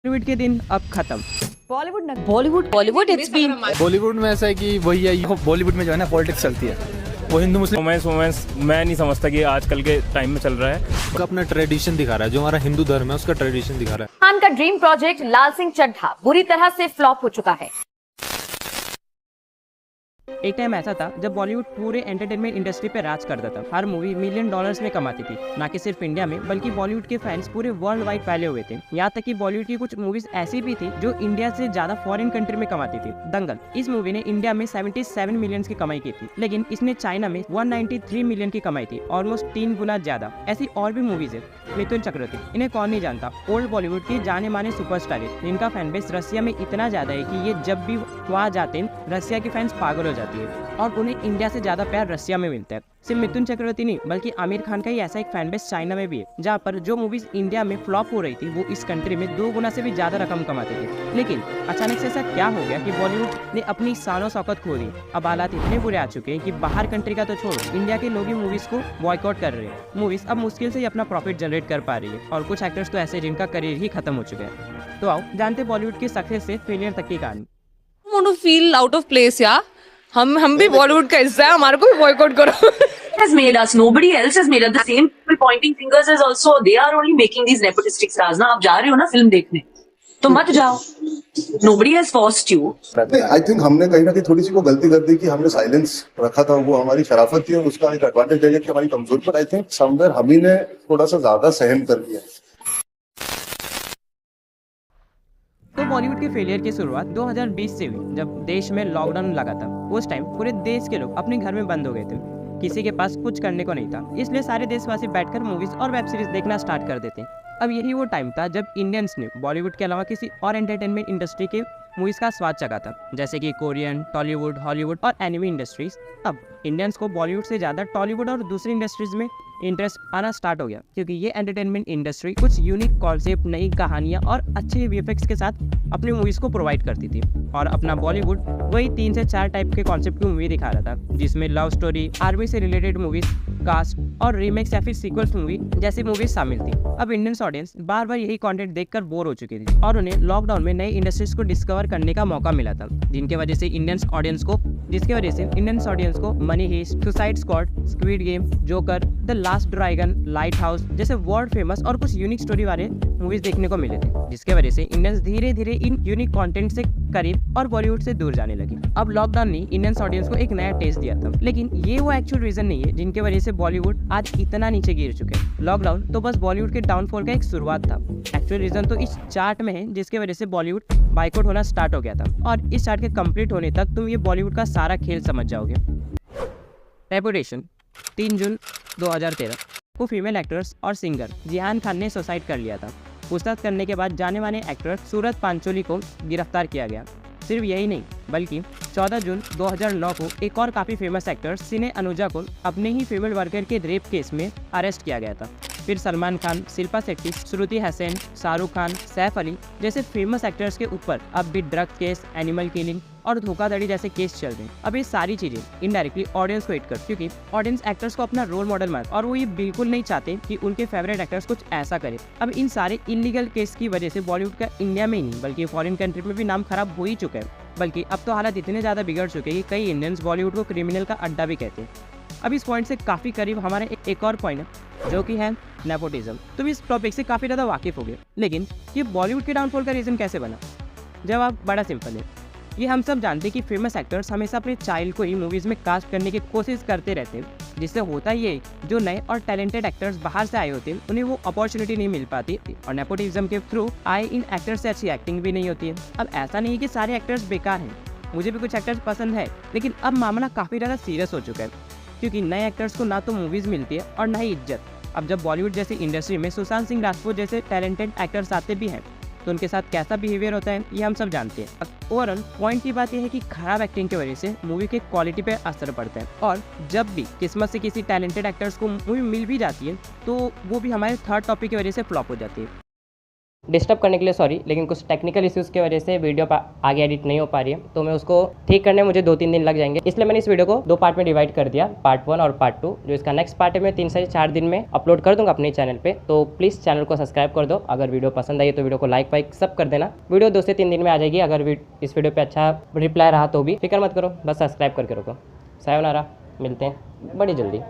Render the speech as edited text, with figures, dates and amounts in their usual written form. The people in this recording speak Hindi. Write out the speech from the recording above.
बॉलीवुड के दिन अब खत्म। बॉलीवुड इट्स बीन बॉलीवुड में ऐसा है कि वही है, बॉलीवुड में जो है ना पॉलिटिक्स चलती है, वो हिंदू मुस्लिम वोमेंस मैं नहीं समझता कि आजकल के टाइम में चल रहा है। का अपना ट्रेडिशन दिखा रहा है, जो हमारा हिंदू धर्म है उसका ट्रेडिशन दिखा रहा है। खान का ड्रीम प्रोजेक्ट लाल सिंह चड्ढा बुरी तरह से फ्लॉप हो चुका है। एक टाइम ऐसा था जब बॉलीवुड पूरे एंटरटेनमेंट इंडस्ट्री पे राज करता था। हर मूवी मिलियन डॉलर्स में कमाती थी, ना कि सिर्फ इंडिया में बल्कि बॉलीवुड के फैंस पूरे वर्ल्ड वाइड फैले हुए थे। यहाँ तक कि बॉलीवुड की कुछ मूवीज ऐसी भी थी जो इंडिया से ज्यादा फॉरेन कंट्री में कमाती थी। दंगल इस मूवी ने इंडिया में 77 मिलियन की कमाई की थी, लेकिन इसने चाइना में 193 मिलियन की कमाई थी, ऑलमोस्ट 3 गुना ज्यादा। ऐसी और भी मूवीज है। मिथुन चक्रवर्ती, इन्हें कौन नहीं जानता, ओल्ड बॉलीवुड के जाने माने सुपरस्टार है, जिनका फैन बेस रसिया में इतना ज्यादा है कि ये जब भी वहाँ जाते हैं रसिया के फैंस पागल हो जाती है और उन्हें इंडिया से ज्यादा प्यार रसिया में मिलता है। सिर्फ मिथुन चक्रवर्ती नहीं बल्कि आमिर खान का ही ऐसा एक फैन बेस चाइना में भी है, जहाँ पर जो मूवीज इंडिया में फ्लॉप हो रही थी वो इस कंट्री में 2 गुना से भी ज्यादा रकम कमाती थी। लेकिन अचानक से ऐसा क्या हो गया कि बॉलीवुड ने अपनी शान और शौकत खो दी। अब हालात इतने बुरे आ चुके हैं कि बाहर कंट्री का तो छोड़ो, इंडिया के लोग ही मूवीज को बॉयकॉट कर रहे हैं। मूवीज अब मुश्किल से ही अपना प्रॉफिट जनरेट कर पा रही है और कुछ एक्टर्स तो ऐसे जिनका करियर ही खत्म हो चुका है। तो आओ जानते बॉलीवुड की सक्सेस से फेलियर तक की कहानी। want to feel out of place यार। हम भी बॉलीवुड का हिस्सा है, हमारे को भी बॉयकॉट करो। has made us, nobody else has made us. The same people pointing fingers as also they are only making these nepotistic stars. ना आप जा रहे हो ना फिल्म देखने, तो मत जाओ। Nobody has forced you. I think हमने कहीं ना कहीं थोड़ी सी वो गलती कर दी कि हमने साइलेंस रखा था, वो हमारी शराफत थी और उसका एक एडवांटेज ले लिया कि हमारी कमजोरी पर आई थिंक समवेयर हम ही ने थोड़ा सा ज्यादा सहन कर लिया। तो बॉलीवुड के फेलियर की शुरुआत 2020 से हुई, जब देश में लॉकडाउन लगा था। उस टाइम पूरे देश के लोग अपने घर में बंद हो गए थे, किसी के पास कुछ करने को नहीं था, इसलिए सारे देशवासी बैठकर मूवीज और वेब सीरीज देखना स्टार्ट कर देते। अब यही वो टाइम था जब इंडियंस ने बॉलीवुड के अलावा किसी और एंटरटेनमेंट इंडस्ट्री के मूवीज का स्वाद चखा था, जैसे कि कोरियन, टॉलीवुड, हॉलीवुड और एनिमे इंडस्ट्रीज। अब इंडियंस को बॉलीवुड से ज़्यादा टॉलीवुड और दूसरी इंडस्ट्रीज में इंटरेस्ट आना स्टार्ट हो गया, क्योंकि ये एंटरटेनमेंट इंडस्ट्री कुछ यूनिक कॉन्सेप्ट, नई कहानियाँ और अच्छे वीएफएक्स के साथ अपनी मूवीज़ को प्रोवाइड करती थी। और अपना बॉलीवुड वही 3 से 4 टाइप के कॉन्सेप्ट की मूवी दिखा रहा था, जिसमें लव स्टोरी, आर्मी से रिलेटेड मूवीज, कास्ट और रीमेक्स या फिर सीक्वल्स मूवी जैसी मूवीज शामिल थी। अब इंडियन ऑडियंस बार बार यही कंटेंट देखकर बोर हो चुकी थी और उन्हें लॉकडाउन में नई इंडस्ट्रीज को डिस्कवर करने का मौका मिला था, जिसकी वजह से इंडियन ऑडियंस को money heist, suicide squad, squid game, joker, the last dragon, light house जैसे वर्ल्ड फेमस और कुछ यूनिक स्टोरी वाले मूवीज देखने को मिले थे, जिसके वजह से इंडियंस धीरे धीरे इन यूनिक कंटेंट से करीब और बॉलीवुड से दूर जाने लगे। अब लॉकडाउन ने इंडियन ऑडियंस को एक नया टेस्ट दिया था, लेकिन ये वो एक्चुअल रीजन नहीं है जिनके वजह से बॉलीवुड आज इतना नीचे गिर चुके हैं। लॉकडाउन तो बस बॉलीवुड के डाउनफॉल का एक शुरुआत था। एक्चुअल रीजन तो इस चार्ट में है, जिसके वजह से बॉलीवुड बाइकआउट होना स्टार्ट हो गया था, और इस चार्ट के कंप्लीट होने तक तुम ये बॉलीवुड का सारा खेल समझ जाओगे। रेपुटेशन 3 जून 2013 को फीमेल एक्ट्रेस और सिंगर जिहान खान ने सुसाइड कर लिया था। पूछताछ करने के बाद जाने माने एक्टर सूरज पांचोली को गिरफ्तार किया गया। सिर्फ यही नहीं बल्कि 14 जून 2009 को एक और काफ़ी फेमस एक्टर सिने अनुजा को अपने ही फीमेल वर्कर के रेप केस में अरेस्ट किया गया था। फिर सलमान खान, शिल्पा शेट्टी, श्रुति हसन, शाहरुख खान, सैफ अली जैसे फेमस एक्टर्स के ऊपर अब भी ड्रग केस, एनिमल किलिंग और धोखाधड़ी जैसे केस चल रहे हैं। अब ये सारी चीजें इनडायरेक्टली ऑडियंस को हिट कर, क्योंकि ऑडियंस एक्टर्स को अपना रोल मॉडल मान और वो ये बिल्कुल नहीं चाहते कि उनके फेवरेट एक्टर्स कुछ ऐसा करे। अब इन सारे इलीगल केस की वजह से बॉलीवुड का इंडिया में ही नहीं बल्कि फॉरेन कंट्री में भी नाम खराब हो ही चुका है। बल्कि अब तो हालात इतने ज़्यादा बिगड़ चुके हैं कि कई इंडियंस बॉलीवुड को क्रिमिनल का अड्डा भी कहते हैं। अब इस पॉइंट से काफ़ी करीब हमारा एक और पॉइंट है, जो कि है नेपोटिज्म। तुम इस टॉपिक से काफ़ी ज़्यादा वाकिफ हो गए, लेकिन ये बॉलीवुड के डाउनफॉल का रीज़न कैसे बना? जवाब बड़ा सिंपल है। ये हम सब जानते हैं कि फेमस एक्टर्स हमेशा अपने चाइल्ड को ही मूवीज़ में कास्ट करने की कोशिश करते रहते हैं, जिससे होता ये जो नए और टैलेंटेड एक्टर्स बाहर से आए होते हैं उन्हें वो अपॉर्चुनिटी नहीं मिल पाती, और नेपोटिज्म के थ्रू आए इन एक्टर्स से अच्छी एक्टिंग भी नहीं होती है। अब ऐसा नहीं है कि सारे एक्टर्स बेकार हैं, मुझे भी कुछ एक्टर्स पसंद है, लेकिन अब मामला काफ़ी ज़्यादा सीरियस हो चुका है, क्योंकि नए एक्टर्स को ना तो मूवीज़ मिलती है और ना ही इज्जत। अब जब बॉलीवुड जैसी इंडस्ट्री में सुशांत सिंह राजपूत जैसे टैलेंटेड एक्टर्स आते भी हैं, तो उनके साथ कैसा बिहेवियर होता है ये हम सब जानते हैं। ओवरऑल पॉइंट की बात यह है कि खराब एक्टिंग की वजह से मूवी के क्वालिटी पे असर पड़ता है, और जब भी किस्मत से किसी टैलेंटेड एक्टर्स को मूवी मिल भी जाती है तो वो भी हमारे थर्ड टॉपिक की वजह से फ्लॉप हो जाती है। डिस्टर्ब करने के लिए सॉरी, लेकिन कुछ टेक्निकल इश्यूज़ की वजह से वीडियो आगे एडिट नहीं हो पा रही है, तो मैं उसको ठीक करने में मुझे 2-3 दिन लग जाएंगे। इसलिए मैंने इस वीडियो को 2 पार्ट में डिवाइड कर दिया, पार्ट 1 और पार्ट 2। जो इसका नेक्स्ट पार्ट है मैं 3 से 4 दिन में अपलोड कर दूंगा अपने चैनल पे, तो प्लीज़ चैनल को सब्सक्राइब कर दो। अगर वीडियो पसंद आई तो वीडियो को लाइक वाइक सब कर देना। वीडियो 2 से 3 दिन में आ जाएगी। अगर इस वीडियो पर अच्छा रिप्लाई रहा तो भी फिक्र मत करो, बस सब्सक्राइब करके रखो। सायोनारा, मिलते हैं बड़ी जल्दी।